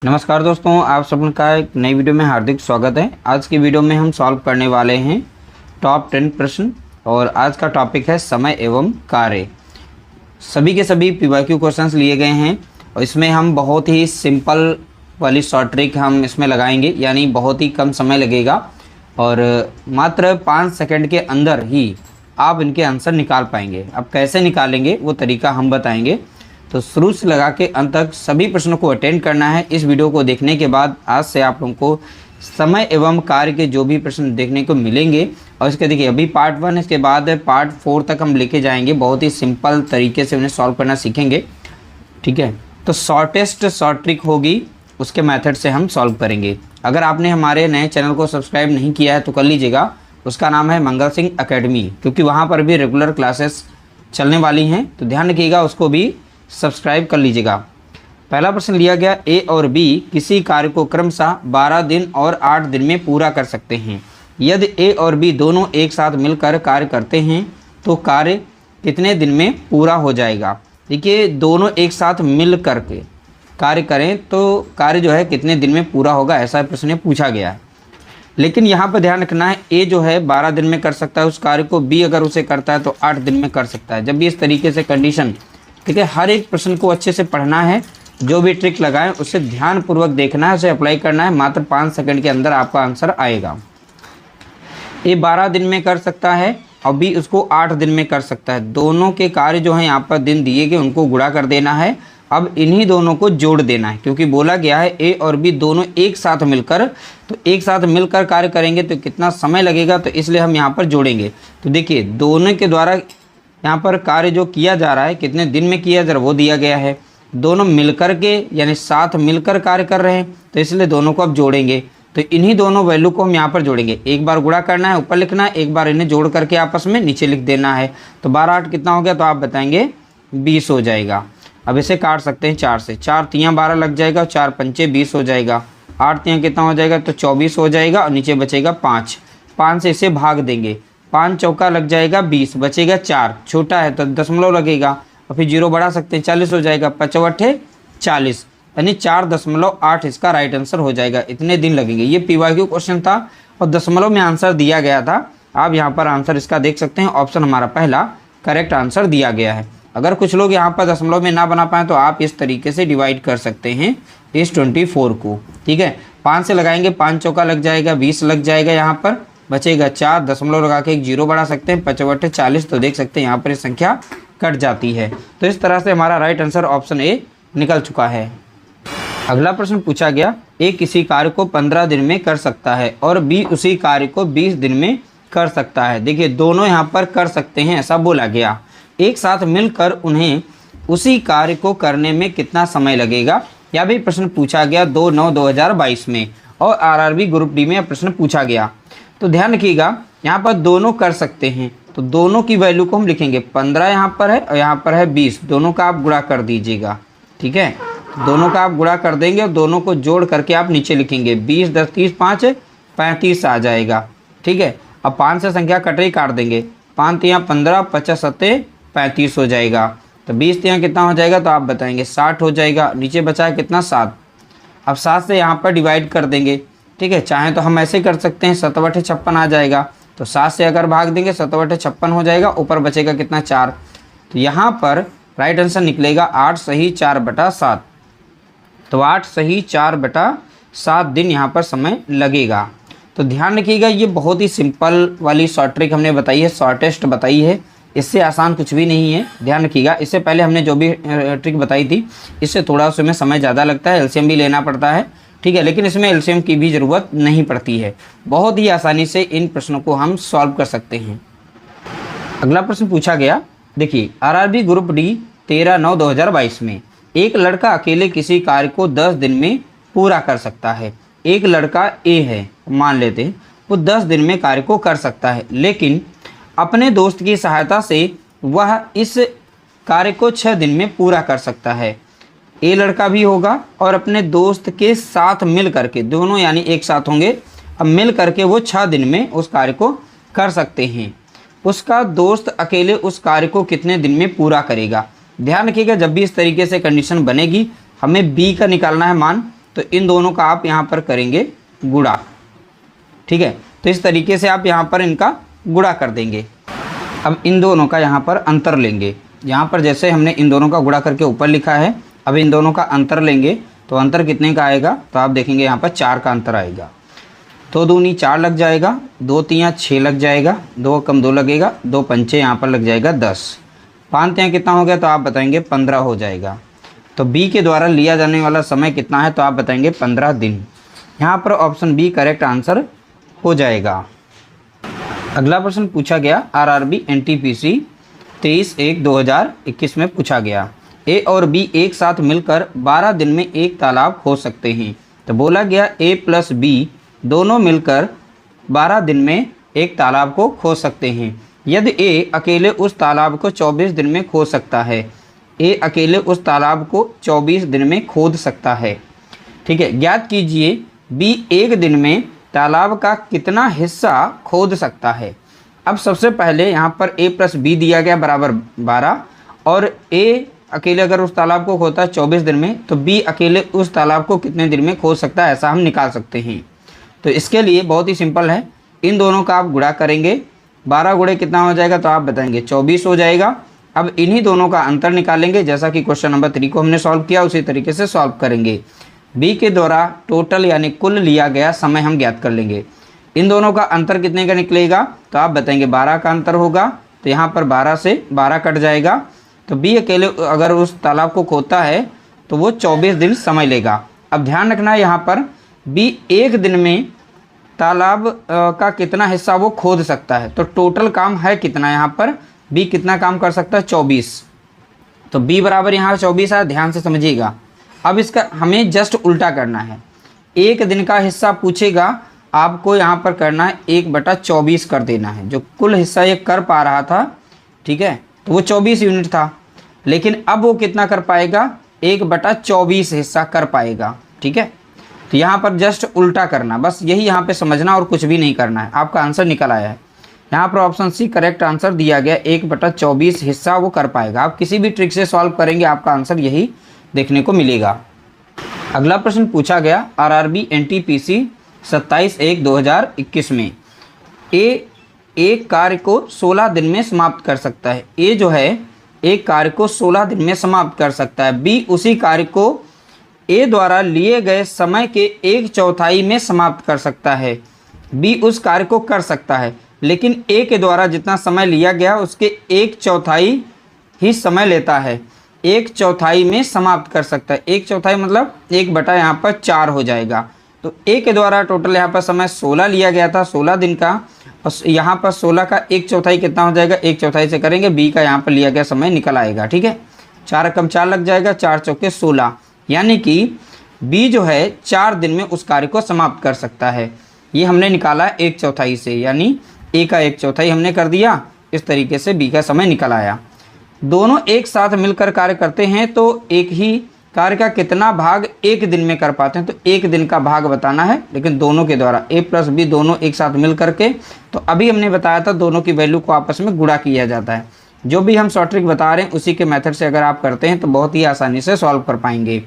नमस्कार दोस्तों, आप सबका एक नई वीडियो में हार्दिक स्वागत है। आज की वीडियो में हम सॉल्व करने वाले हैं टॉप 10 प्रश्न और आज का टॉपिक है समय एवं कार्य। सभी के सभी पीवाईक्यू क्वेश्चंस लिए गए हैं और इसमें हम बहुत ही सिंपल वाली शॉर्ट ट्रिक हम इसमें लगाएंगे, यानी बहुत ही कम समय लगेगा और मात्र 5 सेकंड के अंदर ही आप इनके आंसर निकाल पाएंगे। अब कैसे निकालेंगे वो तरीका हम बताएंगे, तो शुरू से लगा के अंत तक सभी प्रश्नों को अटेंड करना है। इस वीडियो को देखने के बाद आज से आप लोगों को समय एवं कार्य के जो भी प्रश्न देखने को मिलेंगे, और इसके देखिए अभी पार्ट 1, इसके बाद पार्ट 4 तक हम लेके जाएंगे। बहुत ही सिंपल तरीके से उन्हें सॉल्व करना सीखेंगे, ठीक है। तो शॉर्टेस्ट शॉर्ट ट्रिक होगी, उसके मेथड से हम सॉल्व करेंगे। अगर आपने हमारे नए चैनल को सब्सक्राइब नहीं किया है तो कर लीजिएगा। उसका नाम है मंगल सिंह अकेडमी, क्योंकि वहाँ पर भी रेगुलर क्लासेस चलने वाली हैं, तो ध्यान रखिएगा, उसको भी सब्सक्राइब कर लीजिएगा। पहला प्रश्न लिया गया, ए और बी किसी कार्य को क्रमशः 12 दिन और 8 दिन में पूरा कर सकते हैं। यदि ए और बी दोनों एक साथ मिलकर कार्य करते हैं तो कार्य कितने दिन में पूरा हो जाएगा। देखिए, दोनों एक साथ मिल करके कार्य करें तो कार्य जो है कितने दिन में पूरा होगा, ऐसा प्रश्न पूछा गया है। लेकिन यहाँ पर ध्यान रखना है, ए जो है 12 दिन में कर सकता है उस कार्य को, बी अगर उसे करता है तो 8 दिन में कर सकता है। जब भी इस तरीके से कंडीशन, ठीक है, हर एक प्रश्न को अच्छे से पढ़ना है, जो भी ट्रिक लगाएं उसे ध्यानपूर्वक देखना है, उसे अप्लाई करना है। मात्र 5 सेकंड के अंदर आपका आंसर आएगा। ये 12 दिन में कर सकता है और बी उसको 8 दिन में कर सकता है। दोनों के कार्य जो हैं यहाँ पर दिन दिए गए, उनको गुणा कर देना है। अब इन्हीं दोनों को जोड़ देना है, क्योंकि बोला गया है ए और बी दोनों एक साथ मिलकर, तो एक साथ मिलकर कार्य करेंगे तो कितना समय लगेगा, तो इसलिए हम यहाँ पर जोड़ेंगे। तो देखिए, दोनों के द्वारा यहाँ पर कार्य जो किया जा रहा है कितने दिन में किया जा रहा है वो दिया गया है। दोनों मिलकर के यानी साथ मिलकर कार्य कर रहे हैं, तो इसलिए दोनों को अब जोड़ेंगे। तो इन्हीं दोनों वैल्यू को हम यहाँ पर जोड़ेंगे। एक बार गुणा करना है, ऊपर लिखना है, एक बार इन्हें जोड़ करके आपस में नीचे लिख देना है। तो 12 8 कितना हो गया, तो आप बताएंगे 20 हो जाएगा। अब इसे काट सकते हैं 4 से, 4 3 12 लग जाएगा, 4 5 20 हो जाएगा, 8 3 कितना हो जाएगा, तो 24 हो जाएगा और नीचे बचेगा 5। 5 से इसे भाग देंगे, 5 चौका लग जाएगा 20, बचेगा 4, छोटा है तो दशमलव लगेगा और फिर 0 बढ़ा सकते हैं, 40 हो जाएगा, 5 8 40, यानी 4.8 इसका राइट आंसर हो जाएगा। इतने दिन लगेंगे। ये पीवाईक्यू क्वेश्चन था और दशमलव में आंसर दिया गया था। आप यहाँ पर आंसर इसका देख सकते हैं, ऑप्शन हमारा पहला करेक्ट आंसर दिया गया है। अगर कुछ लोग यहाँ पर दशमलव में ना बना पाएँ तो आप इस तरीके से डिवाइड कर सकते हैं इस 24 को, ठीक है। 5 से लगाएंगे, 5 चौका लग जाएगा 20 लग जाएगा, यहाँ पर बचेगा 4, दशमलव लगा के एक 0 बढ़ा सकते हैं, 5 8 40, तो देख सकते हैं यहाँ पर संख्या कट जाती है। तो इस तरह से हमारा राइट आंसर ऑप्शन ए निकल चुका है। अगला प्रश्न पूछा गया, ए किसी कार्य को 15 दिन में कर सकता है और बी उसी कार्य को 20 दिन में कर सकता है। देखिए, दोनों यहाँ पर कर सकते हैं ऐसा बोला गया। एक साथ मिलकर उन्हें उसी कार्य को करने में कितना समय लगेगा, यह भी प्रश्न पूछा गया 2/9/2022 में और आरआरबी ग्रुप डी में प्रश्न पूछा गया। तो ध्यान रखिएगा, यहाँ पर दोनों कर सकते हैं, तो दोनों की वैल्यू को हम लिखेंगे। 15 यहाँ पर है और यहाँ पर है 20, दोनों का आप गुणा कर दीजिएगा, ठीक है। दोनों का आप गुणा कर देंगे और दोनों को जोड़ करके आप नीचे लिखेंगे। 20 10 30 5 35 आ जाएगा, ठीक है। अब 5 से संख्या कट रही, काट देंगे, 5 3 15 50 7 35 हो जाएगा। तो 20 3 कितना हो जाएगा, तो आप बताएंगे 60 हो जाएगा। नीचे बचा है कितना, 7। अब 7 से यहाँ पर डिवाइड कर देंगे, ठीक है। चाहे तो हम ऐसे कर सकते हैं, 7 8 56 आ जाएगा। तो 7 से अगर भाग देंगे 7 8 56 हो जाएगा, ऊपर बचेगा कितना, 4। तो यहाँ पर राइट आंसर निकलेगा 8 सही 4/7। तो 8 सही 4/7 दिन यहाँ पर समय लगेगा। तो ध्यान रखिएगा, ये बहुत ही सिंपल वाली शॉर्ट ट्रिक हमने बताई है, शॉर्टेस्ट बताई है, इससे आसान कुछ भी नहीं है। ध्यान रखिएगा, इससे पहले हमने जो भी ट्रिक बताई थी इससे थोड़ा उसमें समय ज़्यादा लगता है, एलसीएम भी लेना पड़ता है, ठीक है। लेकिन इसमें एलसीएम की भी ज़रूरत नहीं पड़ती है, बहुत ही आसानी से इन प्रश्नों को हम सॉल्व कर सकते हैं। अगला प्रश्न पूछा गया, देखिए, आरआरबी ग्रुप डी 13/9/2022 में एक लड़का अकेले किसी कार्य को 10 दिन में पूरा कर सकता है। एक लड़का ए है, मान लेते हैं, वो 10 दिन में कार्य को कर सकता है, लेकिन अपने दोस्त की सहायता से वह इस कार्य को 6 दिन में पूरा कर सकता है। ए लड़का भी होगा और अपने दोस्त के साथ मिल करके, दोनों यानी एक साथ होंगे, अब मिल करके वो 6 दिन में उस कार्य को कर सकते हैं। उसका दोस्त अकेले उस कार्य को कितने दिन में पूरा करेगा। ध्यान रखिएगा, जब भी इस तरीके से कंडीशन बनेगी हमें बी का निकालना है मान, तो इन दोनों का आप यहाँ पर करेंगे गुणा। ठीक है, तो इस तरीके से आप यहाँ पर इनका गुणा कर देंगे। अब इन दोनों का यहाँ पर अंतर लेंगे। यहाँ पर जैसे हमने इन दोनों का गुणा करके ऊपर लिखा है, अब इन दोनों का अंतर लेंगे तो अंतर कितने का आएगा, तो आप देखेंगे यहाँ पर 4 का अंतर आएगा। तो दूनी 4 लग जाएगा, 2 तियाँ 6 लग जाएगा, 2 कम 2 लगेगा, 2 पंचे यहाँ पर लग जाएगा 10, 5 तियाँ कितना हो गया, तो आप बताएंगे 15 हो जाएगा। तो बी के द्वारा लिया जाने वाला समय कितना है, तो आप बताएंगे 15 दिन। यहाँ पर ऑप्शन बी करेक्ट आंसर हो जाएगा। अगला प्रश्न पूछा गया आरआरबी एनटीपीसी 23/1/2021 में पूछा गया, ए और बी एक साथ मिलकर 12 दिन में एक तालाब खो सकते हैं। तो बोला गया ए प्लस बी दोनों मिलकर 12 दिन में एक तालाब को खो सकते हैं। यदि ए अकेले उस तालाब को 24 दिन में खो सकता है, ए अकेले उस तालाब को 24 दिन में खोद सकता है। ठीक है, ज्ञात कीजिए बी एक दिन में तालाब का कितना हिस्सा खोद सकता है। अब सबसे पहले यहाँ पर a प्लस बी दिया गया बराबर 12, और a अकेले अगर उस तालाब को खोता है 24 दिन में, तो b अकेले उस तालाब को कितने दिन में खोद सकता है, ऐसा हम निकाल सकते हैं। तो इसके लिए बहुत ही सिंपल है, इन दोनों का आप गुणा करेंगे, 12 गुणे कितना हो जाएगा, तो आप बताएंगे 24 हो जाएगा। अब इन्हीं दोनों का अंतर निकालेंगे, जैसा कि क्वेश्चन नंबर 3 को हमने सॉल्व किया उसी तरीके से सॉल्व करेंगे। बी के द्वारा टोटल यानी कुल लिया गया समय हम ज्ञात कर लेंगे। इन दोनों का अंतर कितने का निकलेगा, तो आप बताएंगे 12 का अंतर होगा, तो यहाँ पर 12 से 12 कट जाएगा। तो बी अकेले अगर उस तालाब को खोदता है तो वो 24 दिन समय लेगा। अब ध्यान रखना है यहाँ पर बी एक दिन में तालाब का कितना हिस्सा वो खोद सकता है, तो टोटल काम है कितना, यहाँ पर बी कितना काम कर सकता है 24, तो बी बराबर यहाँ 24 है, ध्यान से समझिएगा। अब इसका हमें जस्ट उल्टा करना है, एक दिन का हिस्सा पूछेगा, आपको यहाँ पर करना है 1/24 कर देना है। जो कुल हिस्सा ये कर पा रहा था, ठीक है, तो वो 24 यूनिट था, लेकिन अब वो कितना कर पाएगा, 1/24 हिस्सा कर पाएगा। ठीक है, तो यहाँ पर जस्ट उल्टा करना, बस यही यहाँ पे समझना और कुछ भी नहीं करना है। आपका आंसर निकल आया है, यहाँ पर ऑप्शन सी करेक्ट आंसर दिया गया, 1/24 हिस्सा वो कर पाएगा। आप किसी भी ट्रिक से सॉल्व करेंगे आपका आंसर यही देखने को मिलेगा। अगला प्रश्न पूछा गया आरआरबी एनटीपीसी 27/1/2021 में, ए एक कार्य को 16 दिन में समाप्त कर सकता है। ए जो है एक कार्य को 16 दिन में समाप्त कर सकता है। बी उसी कार्य को ए द्वारा लिए गए समय के 1/4 में समाप्त कर सकता है। बी उस कार्य को कर सकता है, लेकिन ए के द्वारा जितना समय लिया गया उसके 1/4 ही समय लेता है, 1/4 में समाप्त कर सकता है। 1/4 मतलब 1/, यहाँ पर 4 हो जाएगा। तो ए के द्वारा टोटल यहाँ पर समय 16 लिया गया था, 16 दिन का, और यहाँ पर 16 का 1/4 कितना हो जाएगा, 1/4 से करेंगे, बी का यहाँ पर लिया गया समय निकल आएगा। ठीक है, 4 कम 4 लग जाएगा, 4 चौके 16, यानी कि बी जो है 4 दिन में उस कार्य को समाप्त कर सकता है। ये हमने निकाला 1/4 से, यानी ए का 1/4 हमने कर दिया, इस तरीके से बी का समय निकल आया। दोनों एक साथ मिलकर कार्य करते हैं तो एक ही कार्य का कितना भाग एक दिन में कर पाते हैं, तो एक दिन का भाग बताना है, लेकिन दोनों के द्वारा ए प्लस बी दोनों एक साथ मिल करके। तो अभी हमने बताया था दोनों की वैल्यू को आपस में गुणा किया जाता है। जो भी हम शॉर्ट ट्रिक बता रहे हैं उसी के मेथड से अगर आप करते हैं तो बहुत ही आसानी से सॉल्व कर पाएंगे।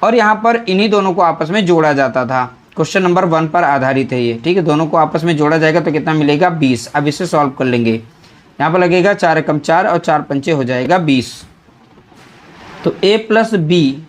और यहाँ पर इन्हीं दोनों को आपस में जोड़ा जाता था, क्वेश्चन नंबर 1 पर आधारित है ये। ठीक है, दोनों को आपस में जोड़ा जाएगा तो कितना मिलेगा 20। अब इसे सॉल्व कर लेंगे, यहाँ पर लगेगा 4 कम 4 और 4 पंचे हो जाएगा 20। तो a प्लस बी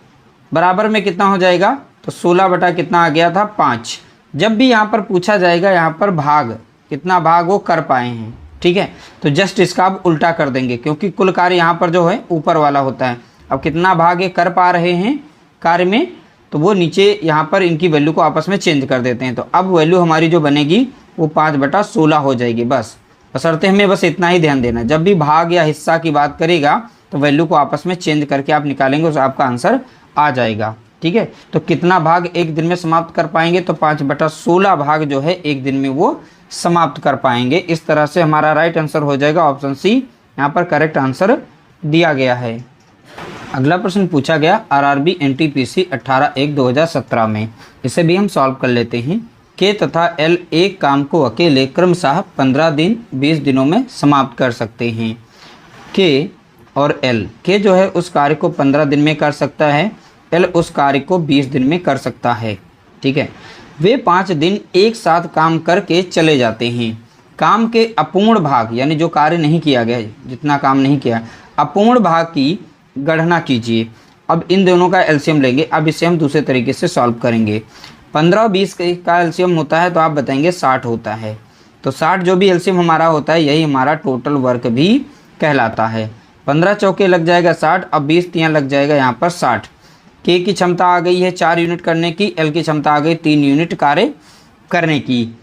बराबर में कितना हो जाएगा, तो 16 बटा कितना आ गया था 5। जब भी यहाँ पर पूछा जाएगा यहाँ पर भाग, कितना भाग वो कर पाए हैं, ठीक है, तो जस्ट इसका आप उल्टा कर देंगे, क्योंकि कुल कार्य यहाँ पर जो है ऊपर वाला होता है। अब कितना भाग ये कर पा रहे हैं कार्य में, तो वो नीचे यहाँ पर इनकी वैल्यू को आपस में चेंज कर देते हैं। तो अब वैल्यू हमारी जो बनेगी वो 5/16 हो जाएगी। बशर्ते हमें बस इतना ही ध्यान देना, जब भी भाग या हिस्सा की बात करेगा तो वैल्यू को आपस में चेंज करके आप निकालेंगे, तो आपका आंसर आ जाएगा। ठीक है, तो कितना भाग एक दिन में समाप्त कर पाएंगे, तो 5/16 भाग जो है एक दिन में वो समाप्त कर पाएंगे। इस तरह से हमारा राइट आंसर हो जाएगा ऑप्शन सी, यहाँ पर करेक्ट आंसर दिया गया है। अगला प्रश्न पूछा गया आरआरबी एनटीपीसी 18/1/2017 में, इसे भी हम सॉल्व कर लेते हैं। के तथा एल एक काम को अकेले क्रमशः 15 दिन 20 दिनों में समाप्त कर सकते हैं। के और एल, के जो है उस कार्य को 15 दिन में कर सकता है, एल उस कार्य को 20 दिन में कर सकता है। ठीक है, वे 5 दिन एक साथ काम करके चले जाते हैं। काम के अपूर्ण भाग यानी जो कार्य नहीं किया गया, जितना काम नहीं किया, अपूर्ण भाग की गणना कीजिए। अब इन दोनों का एलसीएम लेंगे। अब इसे हम दूसरे तरीके से सॉल्व करेंगे। 15 और 20 का एलसीएम होता है तो आप बताएंगे 60 होता है। तो 60 जो भी एलसीएम हमारा होता है यही हमारा टोटल वर्क भी कहलाता है। 15 चौके लग जाएगा 60, अब 20 तियाँ लग जाएगा यहाँ पर 60। के की क्षमता आ गई है 4 यूनिट करने की, एल की क्षमता आ गई 3 यूनिट कार्य करने की।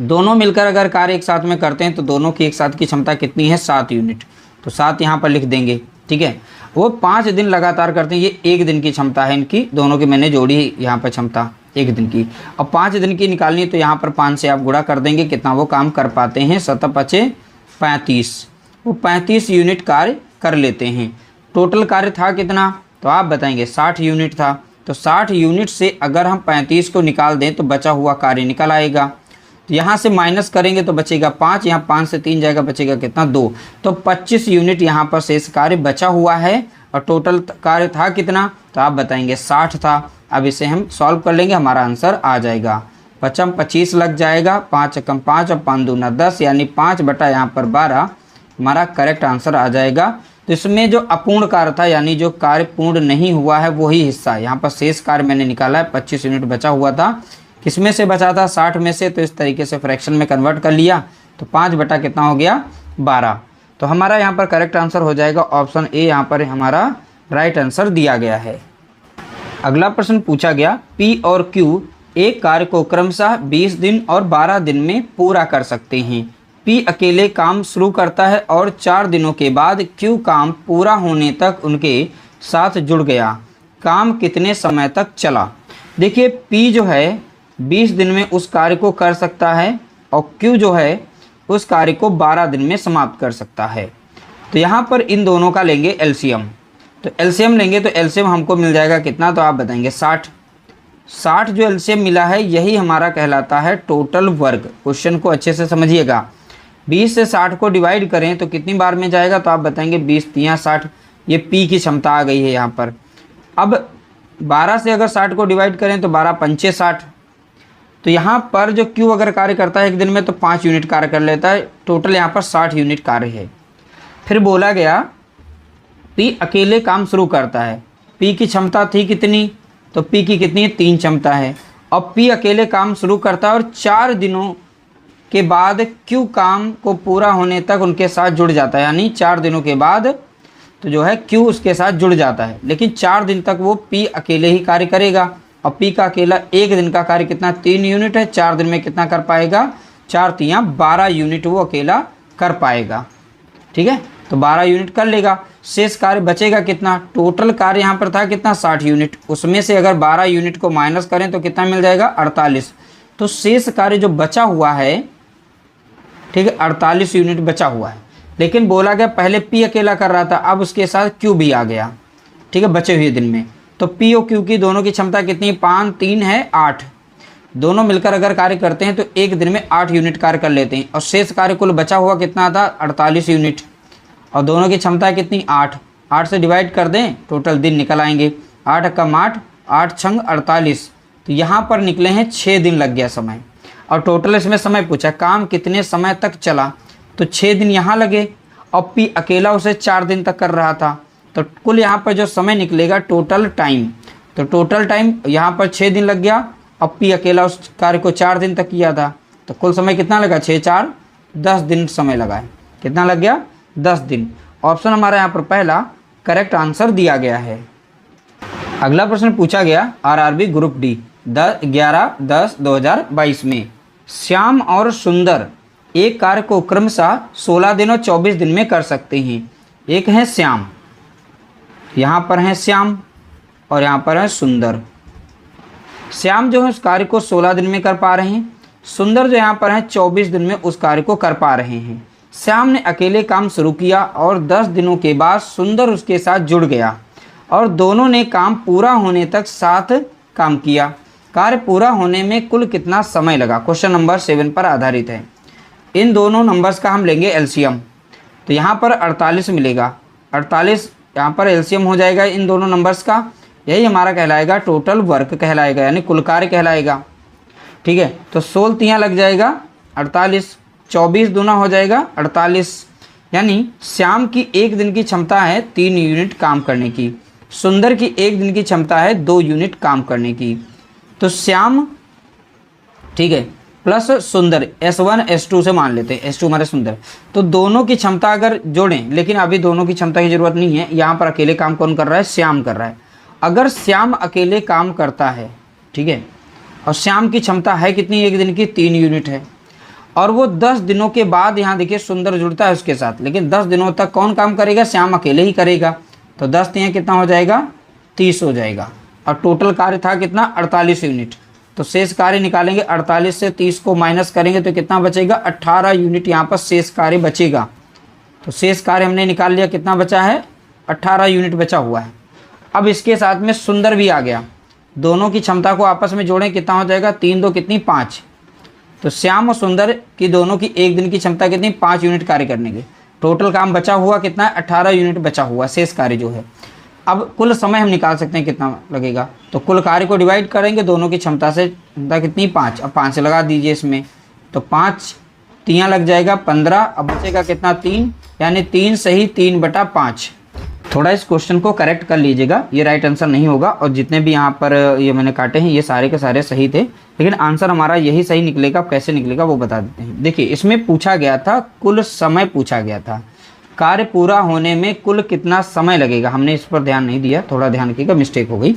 दोनों मिलकर अगर कार्य एक साथ में करते हैं तो दोनों की एक साथ की क्षमता कितनी है, 7 यूनिट। तो 7 यहाँ पर लिख देंगे। ठीक है, वो 5 दिन लगातार करते हैं, ये 1 दिन की क्षमता है इनकी, दोनों की मैंने जोड़ी यहाँ पर क्षमता 1 दिन की। अब 5 दिन की निकालनी है तो यहाँ पर 5 से आप गुणा कर देंगे, कितना वो काम कर पाते हैं, 7 5 35। वो 35 यूनिट कार्य कर लेते हैं। टोटल कार्य था कितना, तो आप बताएंगे 60 यूनिट था। तो 60 यूनिट से अगर हम 35 को निकाल दें तो बचा हुआ कार्य निकल आएगा। तो यहाँ से माइनस करेंगे तो बचेगा 5, यहाँ 5 से 3 जाएगा, बचेगा कितना, 2। तो 25 यूनिट यहाँ पर शेष कार्य बचा हुआ है। और टोटल कार्य था कितना, तो आप बताएंगे 60 था। अब इसे हम सॉल्व कर लेंगे, हमारा आंसर आ जाएगा। 5 25 लग जाएगा, 5 कम 5 और 5 दूना 10, यानी 5 बटा यहाँ पर 12 हमारा करेक्ट आंसर आ जाएगा। तो इसमें जो अपूर्ण कार्य था यानी जो कार्य पूर्ण नहीं हुआ है वही हिस्सा, यहाँ पर शेष कार्य मैंने निकाला है। 25 यूनिट बचा हुआ था, किसमें से बचा था, 60 में से। तो इस तरीके से फ्रैक्शन में कन्वर्ट कर लिया, तो 5 बटा कितना हो गया, 12। तो हमारा यहाँ पर करेक्ट आंसर हो जाएगा ऑप्शन ए, यहाँ पर हमारा राइट आंसर दिया गया है। अगला प्रश्न पूछा गया, पी और क्यू एक कार्य को क्रमशः 20 दिन और 12 दिन में पूरा कर सकते हैं। पी अकेले काम शुरू करता है और 4 दिनों के बाद क्यू काम पूरा होने तक उनके साथ जुड़ गया। काम कितने समय तक चला। देखिए पी जो है 20 दिन में उस कार्य को कर सकता है और क्यू जो है उस कार्य को 12 दिन में समाप्त कर सकता है। तो यहाँ पर इन दोनों का लेंगे एलसीएम। तो एलसीएम लेंगे तो एलसीएम हमको मिल जाएगा कितना, तो आप बताएंगे 60। 60 जो एलसीएम मिला है यही हमारा कहलाता है टोटल वर्क। क्वेश्चन को अच्छे से समझिएगा। 20 से 60 को डिवाइड करें तो कितनी बार में जाएगा, तो आप बताएंगे 20 तियाँ 60। ये पी की क्षमता आ गई है यहाँ पर। अब 12 से अगर 60 को डिवाइड करें तो 12 पंचे 60। तो यहाँ पर जो क्यू अगर कार्य करता है एक दिन में तो 5 यूनिट कार्य कर लेता है। टोटल यहाँ पर 60 यूनिट कार्य है। फिर बोला गया पी अकेले काम शुरू करता है। पी की क्षमता थी कितनी, तो पी की कितनी है, 3 क्षमता है। अब पी अकेले काम शुरू करता है और 4 दिनों के बाद क्यू काम को पूरा होने तक उनके साथ जुड़ जाता है। यानी 4 दिनों के बाद तो जो है क्यू उसके साथ जुड़ जाता है, लेकिन 4 दिन तक वो पी अकेले ही कार्य करेगा। और पी का अकेला एक दिन का कार्य कितना, 3 यूनिट है। 4 दिन में कितना कर पाएगा, 4 तियाँ 12 यूनिट वो अकेला कर पाएगा। ठीक है, तो 12 यूनिट कर लेगा। शेष कार्य बचेगा कितना, टोटल कार्य यहाँ पर था कितना, 60 यूनिट। उसमें से अगर 12 यूनिट को माइनस करें तो कितना मिल जाएगा, 48। तो शेष कार्य जो बचा हुआ है, ठीक है, 48 यूनिट बचा हुआ है। लेकिन बोला गया पहले पी अकेला कर रहा था, अब उसके साथ क्यू भी आ गया। ठीक है, बचे हुए दिन में तो पी और क्यू की दोनों की क्षमता कितनी, 5 3 है 8। दोनों मिलकर अगर कार्य करते हैं तो एक दिन में 8 यूनिट कार्य कर लेते हैं। और शेष कार्य कुल बचा हुआ कितना था, 48 यूनिट। और दोनों की क्षमता कितनी, 8। 8 से डिवाइड कर दें, टोटल दिन निकल आएंगे। 8 कम 8, 8 छंग 48। तो यहाँ पर निकले हैं 6 दिन लग गया समय। और टोटल इसमें समय पूछा काम कितने समय तक चला, तो 6 दिन यहाँ लगे। और पी अकेला उसे 4 दिन तक कर रहा था, तो कुल यहाँ पर जो समय निकलेगा टोटल टाइम, तो टोटल टाइम यहाँ पर 6 दिन लग गया। अब पी अकेला उस कार्य को 4 दिन तक किया था, तो कुल समय कितना लगा, 6 4 10 दिन समय लगा है। कितना लग गया, 10 दिन। ऑप्शन हमारा यहाँ पर पहला करेक्ट आंसर दिया गया है। अगला प्रश्न पूछा गया आरआरबी ग्रुप डी 11/10/2022 में श्याम और सुंदर एक कार्य को क्रमशः 16 दिन और 24 दिन में कर सकते हैं। एक है श्याम, यहाँ पर है श्याम और यहाँ पर है सुंदर। श्याम जो है उस कार्य को 16 दिन में कर पा रहे हैं, सुंदर जो यहाँ पर है 24 दिन में उस कार्य को कर पा रहे हैं। श्याम ने अकेले काम शुरू किया और 10 दिनों के बाद सुंदर उसके साथ जुड़ गया और दोनों ने काम पूरा होने तक साथ काम किया। कार्य पूरा होने में कुल कितना समय लगा, क्वेश्चन नंबर 7 पर आधारित है। इन दोनों नंबर्स का हम लेंगे एलसीएम, तो यहाँ पर 48 मिलेगा। 48 यहाँ पर एलसीएम हो जाएगा इन दोनों नंबर्स का। यही हमारा कहलाएगा टोटल वर्क कहलाएगा, यानी कुल कार्य कहलाएगा। ठीक है, तो 16 तियाँ लग जाएगा 48, 24 दूना हो जाएगा 48, यानी श्याम की एक दिन की क्षमता है 3 यूनिट काम करने की, सुंदर की एक दिन की क्षमता है 2 यूनिट काम करने की। तो श्याम, ठीक है, प्लस सुंदर S1 S2 से मान लेते हैं, S2 हमारे सुंदर, तो दोनों की क्षमता अगर जोड़ें, लेकिन अभी दोनों की क्षमता की जरूरत नहीं है, यहाँ पर अकेले काम कौन कर रहा है, श्याम कर रहा है। अगर श्याम अकेले काम करता है, ठीक है, और श्याम की क्षमता है कितनी एक दिन की, 3 यूनिट है, और वो 10 दिनों के बाद यहाँ देखिए सुंदर जुड़ता है उसके साथ, लेकिन 10 दिनों तक कौन काम करेगा, श्याम अकेले ही करेगा। तो 10 तियाँ कितना हो जाएगा, 30 हो जाएगा, और टोटल कार्य था कितना, 48 यूनिट। तो शेष कार्य निकालेंगे, 48 से 30 को माइनस करेंगे तो कितना बचेगा, 18 यूनिट यहाँ पर शेष कार्य बचेगा। तो शेष कार्य हमने निकाल लिया, कितना बचा है, 18 यूनिट बचा हुआ है। अब इसके साथ में सुंदर भी आ गया, दोनों की क्षमता को आपस में जोड़ें, कितना हो जाएगा, 3 2 कितनी 5। तो श्याम और सुंदर की दोनों की एक दिन की क्षमता कितनी, 5 यूनिट कार्य करने की। टोटल काम बचा हुआ कितना है, 18 यूनिट बचा हुआ शेष कार्य जो है। अब कुल समय हम निकाल सकते हैं कितना लगेगा, तो कुल कार्य को डिवाइड करेंगे दोनों की क्षमता से, क्षमता कितनी 5, अब 5 से लगा दीजिए इसमें, तो 5 तियाँ लग जाएगा 15, अब बचेगा कितना 3, यानी 3 सही 3/5। थोड़ा इस क्वेश्चन को करेक्ट कर लीजिएगा, ये राइट आंसर नहीं होगा, और जितने भी यहाँ पर ये मैंने काटे हैं ये सारे के सारे सही थे, लेकिन आंसर हमारा यही सही निकलेगा। कैसे निकलेगा वो बता देते हैं। देखिए इसमें पूछा गया था, कुल समय पूछा गया था, कार्य पूरा होने में कुल कितना समय लगेगा, हमने इस पर ध्यान नहीं दिया, थोड़ा ध्यान रखिएगा, मिस्टेक हो गई।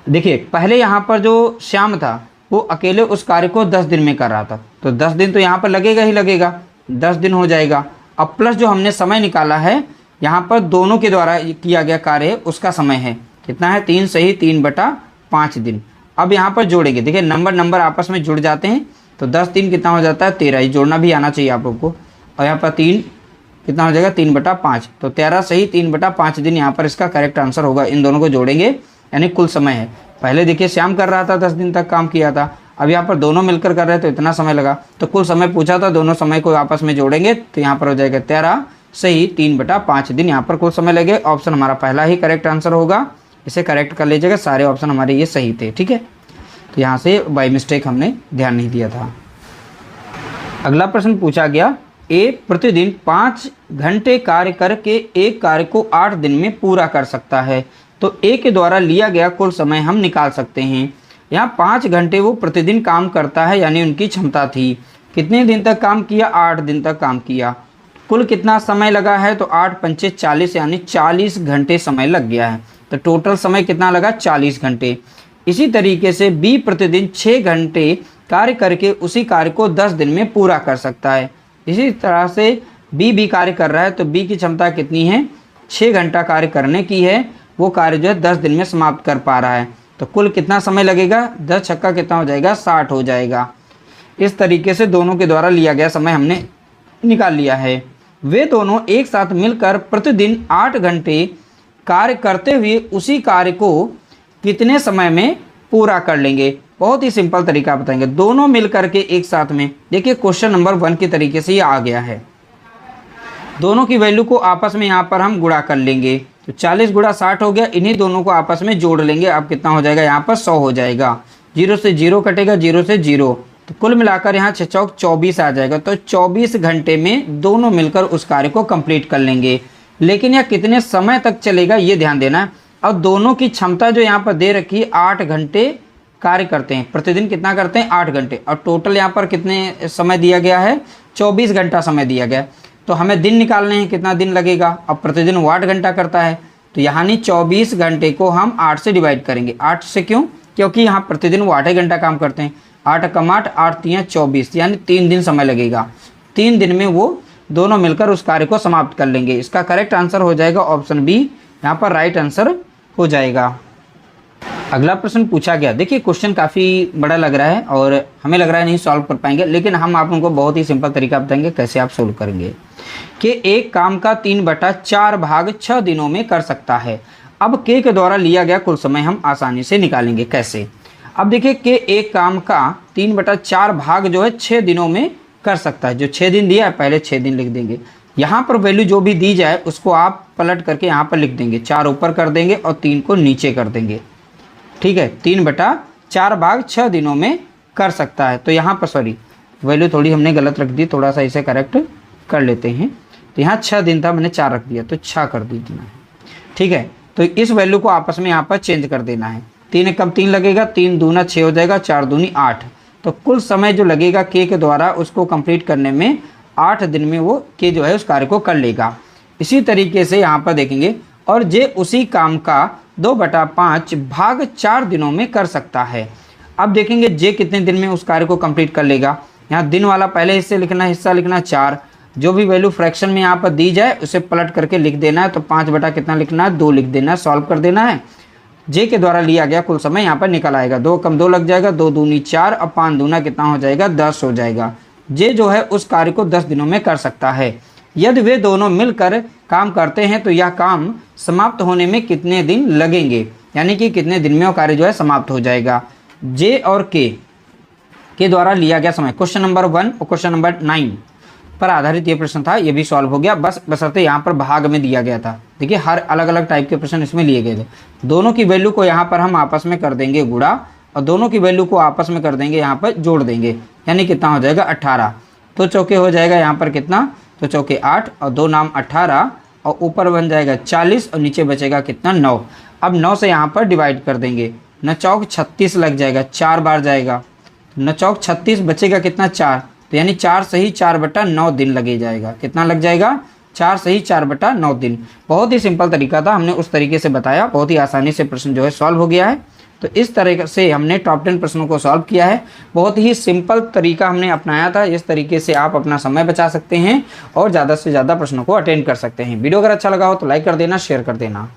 देखिए पहले यहाँ पर जो श्याम था वो अकेले उस कार्य को 10 दिन में कर रहा था, तो 10 दिन तो यहाँ पर लगेगा ही लगेगा, 10 दिन हो जाएगा। अब प्लस जो हमने समय निकाला है यहाँ पर दोनों के द्वारा किया गया कार्य है, उसका समय है कितना है, 3 सही 3/5 दिन। अब यहाँ पर जोड़ेंगे, देखिए नंबर आपस में जुड़ जाते हैं, तो 10 दिन कितना हो जाता है, 13, ये जोड़ना भी आना चाहिए आप लोग को। और यहाँ पर 3 कितना हो जाएगा, 3/5, तो 13 सही 3/5 दिन यहाँ पर इसका करेक्ट आंसर होगा। इन दोनों को जोड़ेंगे यानी कुल समय है। पहले देखिए श्याम कर रहा था, 10 दिन तक काम किया था, अब यहाँ पर दोनों मिलकर कर रहे हैं तो इतना समय लगा, तो कुल समय पूछा था, दोनों समय को आपस में जोड़ेंगे तो यहाँ पर हो जाएगा 13 सही 3/5 दिन, यहाँ पर कुल समय लगे। ऑप्शन हमारा पहला ही करेक्ट आंसर होगा, इसे करेक्ट कर लीजिएगा, सारे ऑप्शन हमारे ये सही थे। ठीक है, तो यहाँ से बाय मिस्टेक हमने ध्यान नहीं दिया था। अगला प्रश्न पूछा गया, ए प्रतिदिन 5 घंटे कार्य करके एक कार्य को 8 दिन में पूरा कर सकता है, तो ए के द्वारा लिया गया कुल समय हम निकाल सकते हैं। यहाँ 5 घंटे वो प्रतिदिन काम करता है, यानी उनकी क्षमता थी। कितने दिन तक काम किया, 8 दिन तक काम किया। कुल कितना समय लगा है, तो 8 पंचे 40, यानी 40 घंटे समय लग गया है, तो टोटल समय कितना लगा, 40 घंटे। इसी तरीके से बी प्रतिदिन 6 घंटे कार्य करके उसी कार्य को 10 दिन में पूरा कर सकता है। इसी तरह से बी भी कार्य कर रहा है, तो बी की क्षमता कितनी है, 6 घंटा कार्य करने की है, वो कार्य जो है 10 दिन में समाप्त कर पा रहा है, तो कुल कितना समय लगेगा, 10 छक्का कितना हो जाएगा, 60 हो जाएगा। इस तरीके से दोनों के द्वारा लिया गया समय हमने निकाल लिया है। वे दोनों एक साथ मिलकर प्रतिदिन 8 घंटे कार्य करते हुए उसी कार्य को कितने समय में पूरा कर लेंगे। बहुत ही सिंपल तरीका बताएंगे, दोनों मिलकर के एक साथ में। देखिए क्वेश्चन नंबर 1 के तरीके से ये आ गया है, दोनों की वैल्यू को आपस में यहाँ पर हम गुणा कर लेंगे, तो 40 गुणा 60 हो गया, इन्हीं दोनों को आपस में जोड़ लेंगे। अब कितना हो जाएगा, यहाँ पर 100 हो जाएगा, 0 से 0 कटेगा, 0 से 0, तो कुल मिलाकर यहाँ 6 चौक 24 आ जाएगा। तो 24 घंटे में दोनों मिलकर उस कार्य को कंप्लीट कर लेंगे। लेकिन यह कितने समय तक चलेगा ये ध्यान देना है। अब दोनों की क्षमता जो यहाँ पर दे रखी है, 8 घंटे कार्य करते हैं, प्रतिदिन कितना करते हैं, 8 घंटे, और टोटल यहाँ पर कितने समय दिया गया है, 24 घंटा समय दिया गया। तो हमें दिन निकालने हैं, कितना दिन लगेगा। अब प्रतिदिन वो 8 घंटा करता है, तो यानी 24 घंटे को हम 8 से डिवाइड करेंगे। 8 से क्यों, क्योंकि यहाँ प्रतिदिन वो 8 घंटा काम करते हैं। 8 कम 8, 8 तियाँ 24, यानी 3 दिन समय लगेगा। 3 दिन में वो दोनों मिलकर उस कार्य को समाप्त कर लेंगे। इसका करेक्ट आंसर हो जाएगा ऑप्शन बी, यहाँ पर राइट आंसर हो जाएगा। अगला प्रश्न पूछा गया, देखिए क्वेश्चन काफ़ी बड़ा लग रहा है और हमें लग रहा है नहीं सॉल्व कर पाएंगे, लेकिन हम आप लोगों को बहुत ही सिंपल तरीका बताएंगे कैसे आप सोल्व करेंगे। कि एक काम का 3/4 भाग 6 दिनों में कर सकता है। अब के द्वारा लिया गया कुल समय हम आसानी से निकालेंगे। कैसे, अब देखिए कि एक काम का 3/4 भाग जो है 6 दिनों में कर सकता है। जो 6 दिन दिया है पहले 6 दिन लिख देंगे, यहाँ पर वैल्यू जो भी दी जाए उसको आप पलट करके यहाँ पर लिख देंगे। 4 ऊपर कर देंगे और 3 को नीचे कर देंगे। ठीक है, 3/4 भाग 6 दिनों में कर सकता है। तो यहाँ पर सॉरी वैल्यू थोड़ी हमने गलत रख दी, थोड़ा सा इसे करेक्ट कर लेते हैं। तो यहाँ 6 दिन था, मैंने 4 रख दिया, तो 6 कर देना है। ठीक है, तो इस वैल्यू को आपस में यहाँ पर चेंज कर देना है। 3 एकम 3 लगेगा, 3 दूना 6 हो जाएगा, 4 दूनी 8। तो कुल समय जो लगेगा के द्वारा उसको कंप्लीट करने में 8 दिन में वो के जो है उस कार्य को कर लेगा। इसी तरीके से यहाँ पर देखेंगे, और जे उसी काम का 2/5 भाग 4 दिनों में कर सकता है। अब देखेंगे जे कितने दिन में उस कार्य को कंप्लीट कर लेगा। यहाँ दिन वाला पहले हिस्से लिखना, हिस्सा लिखना 4, जो भी वैल्यू फ्रैक्शन में यहाँ पर दी जाए उसे पलट करके लिख देना है। तो 5 बटा कितना लिखना है, 2 लिख देना है, सॉल्व कर देना है। जे के द्वारा लिया गया कुल समय यहाँ पर निकल आएगा, 2 कम 2 लग जाएगा, 2 दूनी 4 और 5 दूना कितना हो जाएगा, 10 हो जाएगा। जे जो है उस कार्य को 10 दिनों में कर सकता है। यदि वे दोनों मिलकर काम करते हैं तो यह काम समाप्त होने में कितने दिन लगेंगे, यानी कि कितने दिन में वो कार्य जो है समाप्त हो जाएगा। जे और के द्वारा लिया गया समय, क्वेश्चन नंबर 1 और क्वेश्चन नंबर 9 पर आधारित ये प्रश्न था, ये भी सॉल्व हो गया। बस बशर्ते यहाँ पर भाग में दिया गया था। देखिए हर अलग अलग टाइप के प्रश्न इसमें लिए गए थे। दोनों की वैल्यू को यहाँ पर हम आपस में कर देंगे गुणा, और दोनों की वैल्यू को आपस में कर देंगे यहाँ पर जोड़ देंगे, यानी कितना हो जाएगा 18। तो चौके हो जाएगा यहाँ पर कितना, तो चौके 8 और 2 नाम 18, और ऊपर बन जाएगा 40 और नीचे बचेगा कितना 9। अब 9 से यहाँ पर डिवाइड कर देंगे, 9 चौक 36 लग जाएगा, 4 बार जाएगा, 9 चौक 36 बचेगा कितना 4, तो यानी 4 सही 4/9 दिन लगे जाएगा। कितना लग जाएगा, 4 सही 4/9 दिन। बहुत ही सिंपल तरीका था, हमने उस तरीके से बताया, बहुत ही आसानी से प्रश्न जो है सॉल्व हो गया है। तो इस तरह से हमने टॉप 10 प्रश्नों को सॉल्व किया है। बहुत ही सिंपल तरीका हमने अपनाया था। इस तरीके से आप अपना समय बचा सकते हैं और ज़्यादा से ज़्यादा प्रश्नों को अटेंड कर सकते हैं। वीडियो अगर अच्छा लगा हो तो लाइक कर देना, शेयर कर देना।